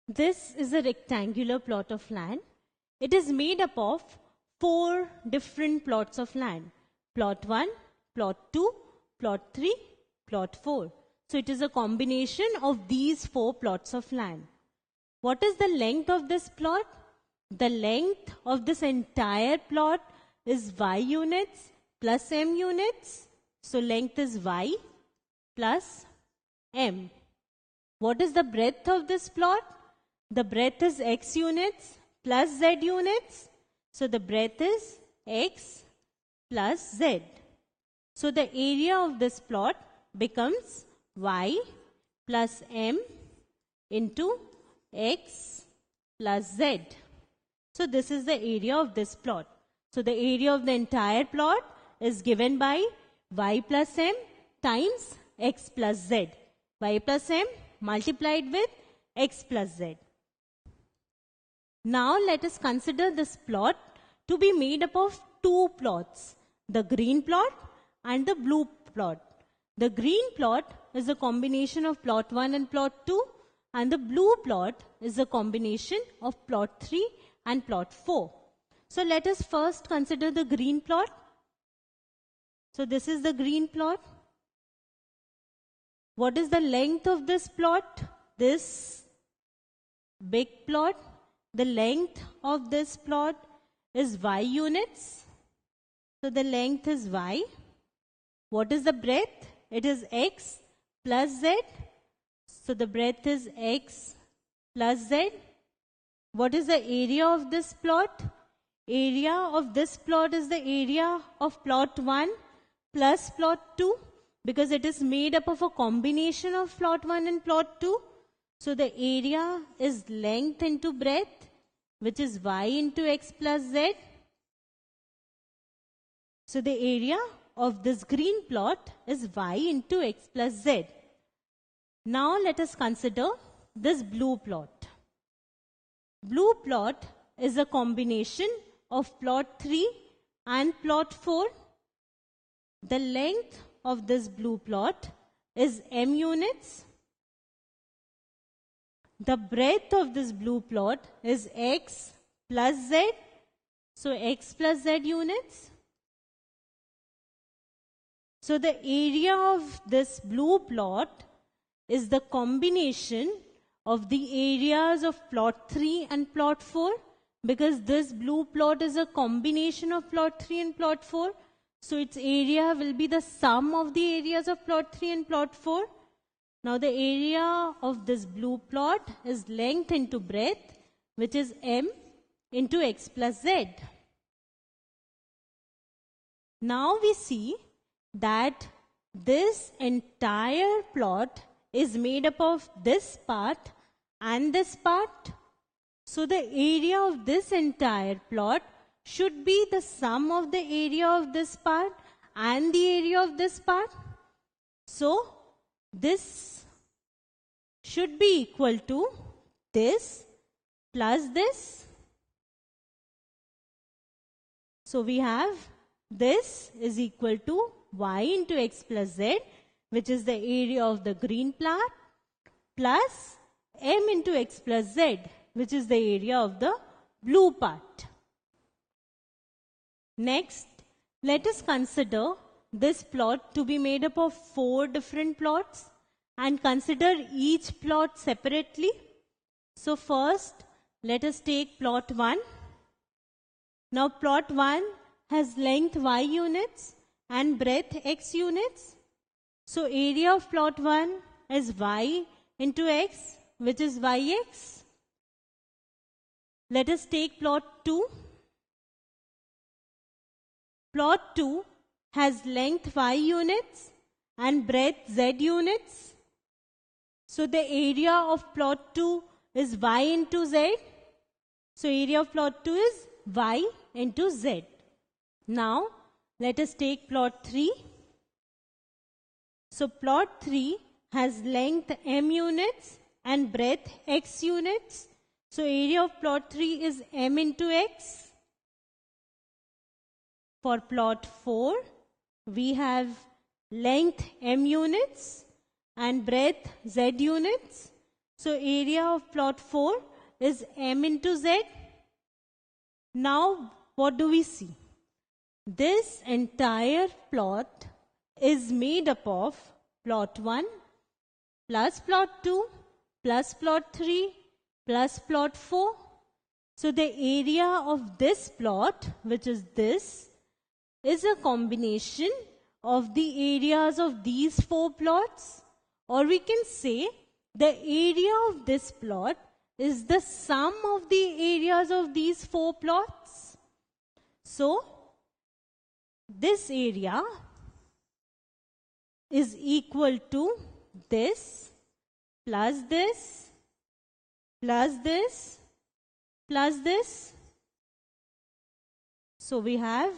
This is a rectangular plot of land. It is made up of 4 different plots of land. Plot 1, plot 2, plot 3, plot 4. So it is a combination of these 4 plots of land. What is the length of this plot? The length of this entire plot is y units plus m units. So length is y plus m. What is the breadth of this plot? The breadth is x units plus z units. So the breadth is x plus z. So the area of this plot becomes y plus m into x plus z. So this is the area of this plot. So the area of the entire plot is given by y plus m times x plus z. Y plus m multiplied with x plus z. Now let us consider this plot to be made up of 2 plots, the green plot and the blue plot. The green plot is a combination of plot 1 and plot 2, and the blue plot is a combination of plot 3 and plot 4. So let us first consider the green plot. So this is the green plot. What is the length of this plot? This big plot. The length of this plot is y units. So the length is y. What is the breadth? It is x plus z. So the breadth is x plus z. What is the area of this plot? Area of this plot is the area of plot 1 plus plot 2, because it is made up of a combination of plot 1 and plot 2. So the area is length into breadth, which is y into x plus z. So the area of this green plot is y into x plus z. Now let us consider this blue plot. Blue plot is a combination of plot 3 and plot 4. The length of this blue plot is m units. The breadth of this blue plot is x plus z. So x plus z units. So the area of this blue plot is the combination of the areas of plot 3 and plot 4, because this blue plot is a combination of plot 3 and plot 4. So its area will be the sum of the areas of plot 3 and plot 4. Now the area of this blue plot is length into breadth, which is m into x plus z. Now we see that this entire plot is made up of this part and this part. So the area of this entire plot should be the sum of the area of this part and the area of this part. So this should be equal to this plus this. So we have this is equal to y into x plus z, which is the area of the green plot, plus m into x plus z, which is the area of the blue part. Next, let us consider this plot to be made up of 4 different plots and consider each plot separately. So first, let us take plot 1. Now plot 1 has length y units and breadth x units. So area of plot 1 is y into x, which is yx. Let us take plot 2. Plot 2 has length y units and breadth z units. So the area of plot 2 is y into z. So area of plot 2 is y into z. Now let us take plot 3. So plot 3 has length m units and breadth x units. So area of plot 3 is m into x. For plot 4, we have length m units and breadth z units. So area of plot 4 is M into Z. Now what do we see? This entire plot is made up of plot 1 plus plot 2 plus plot 3 plus plot 4. So the area of this plot, which is this, is a combination of the areas of these 4 plots, or we can say the area of this plot is the sum of the areas of these 4 plots. So this area is equal to this plus this plus this plus this. So we have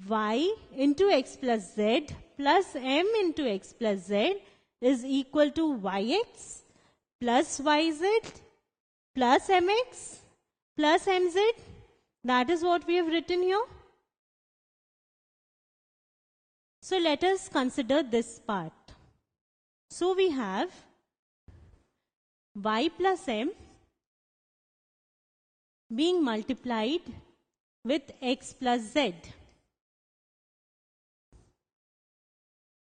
y into x plus z plus m into x plus z is equal to yx plus yz plus mx plus mz. That is what we have written here. So let us consider this part. So we have y plus m being multiplied with x plus z.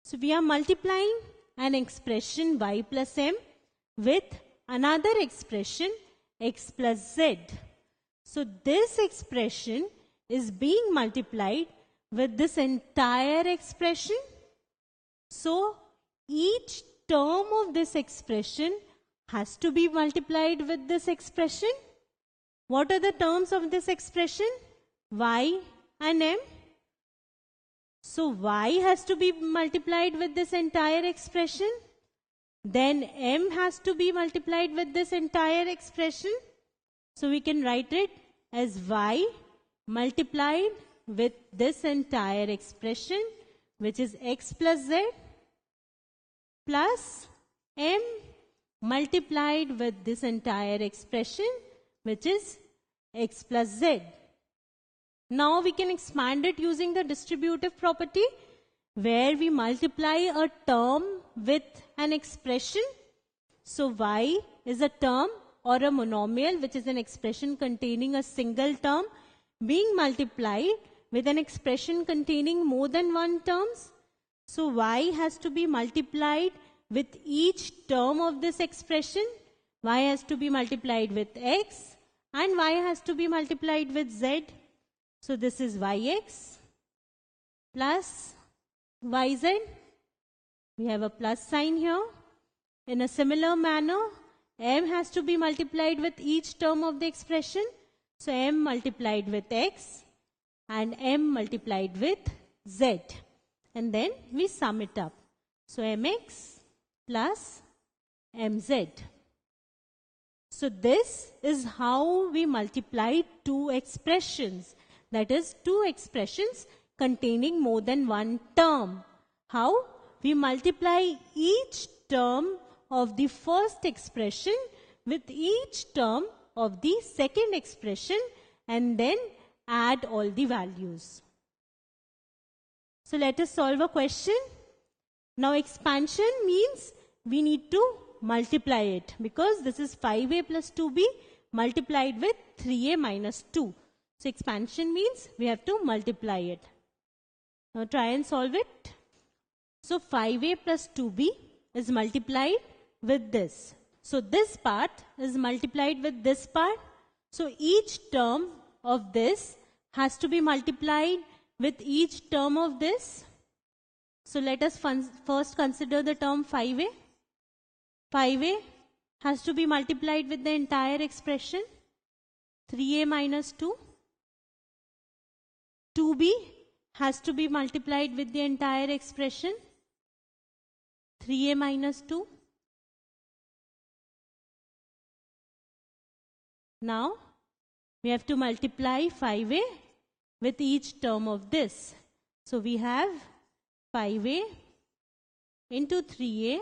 So we are multiplying an expression y plus m with another expression x plus z. So this expression is being multiplied with this entire expression. So each term of this expression has to be multiplied with this expression. What are the terms of this expression? Y and m. So y has to be multiplied with this entire expression. Then m has to be multiplied with this entire expression. So we can write it as y multiplied with this entire expression, which is x plus z, plus m multiplied with this entire expression, which is x plus z. Now we can expand it using the distributive property, where we multiply a term with an expression. So y is a term or a monomial, which is an expression containing a single term being multiplied with an expression containing more than one terms. So y has to be multiplied with each term of this expression. Y has to be multiplied with x and y has to be multiplied with z. So this is yx plus yz. We have a plus sign here. In a similar manner, m has to be multiplied with each term of the expression. So m multiplied with x and m multiplied with z. And then we sum it up. So mx plus mz. So this is how we multiply two expressions. That is, two expressions containing more than one term. How? We multiply each term of the first expression with each term of the second expression and then add all the values. So let us solve a question. Now expansion means we need to multiply it, because this is 5a plus 2b multiplied with 3a minus 2. So expansion means we have to multiply it. Now try and solve it. So 5a plus 2b is multiplied with this. So this part is multiplied with this part. So each term of this has to be multiplied with each term of this. So let us first consider the term 5a. 5a has to be multiplied with the entire expression, 3a minus 2. 2b has to be multiplied with the entire expression, 3a minus 2. Now we have to multiply 5a with each term of this. So we have 5a into 3a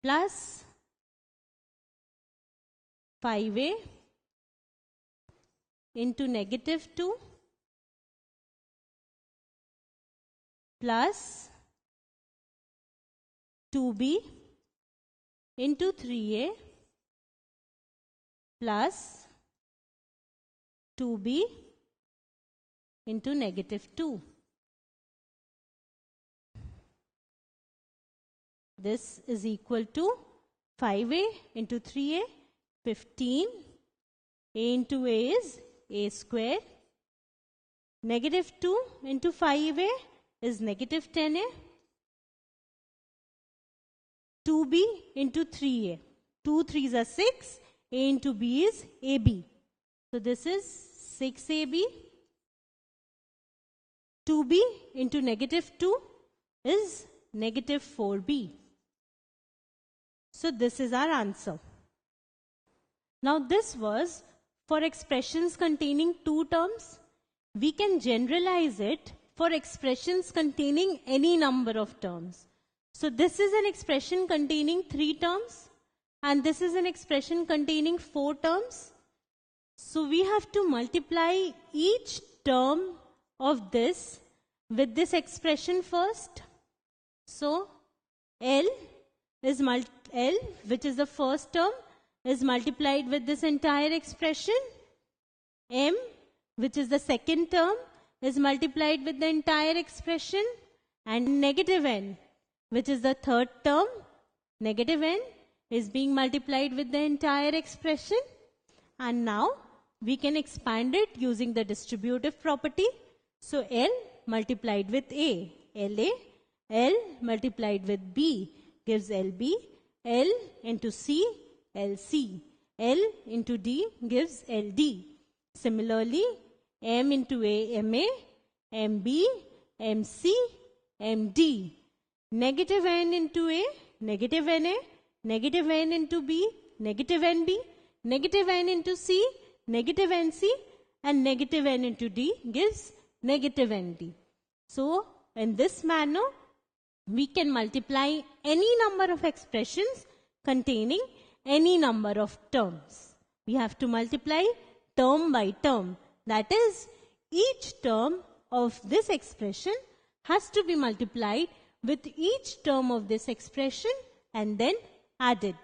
plus 5a into negative 2 plus 2b into 3a plus 2b into negative 2. This is equal to 5a into 3a, 15. A into a is a square. Negative 2 into 5a is negative 10a. 2b into 3a. 2 3s are 6. A into b is ab. So this is 6ab. 2b into negative 2 is negative 4b. So this is our answer. Now this was for expressions containing 2 terms. We can generalize it for expressions containing any number of terms. So this is an expression containing 3 terms and this is an expression containing 4 terms. So we have to multiply each term of this with this expression first. So L, which is the first term, is multiplied with this entire expression. M, which is the second term, is multiplied with the entire expression. And negative n, which is the third term, negative n, is being multiplied with the entire expression. And now we can expand it using the distributive property. So L multiplied with A, LA, L multiplied with B gives LB, L into C, LC, L into D gives LD. Similarly, M into A, MA, MB, MC, MD. Negative N into A, negative NA, negative N into B, negative NB, negative N into C, negative NC, and negative N into D gives negative ND. So, in this manner, we can multiply any number of expressions containing any number of terms. We have to multiply term by term. That is, each term of this expression has to be multiplied with each term of this expression and then added.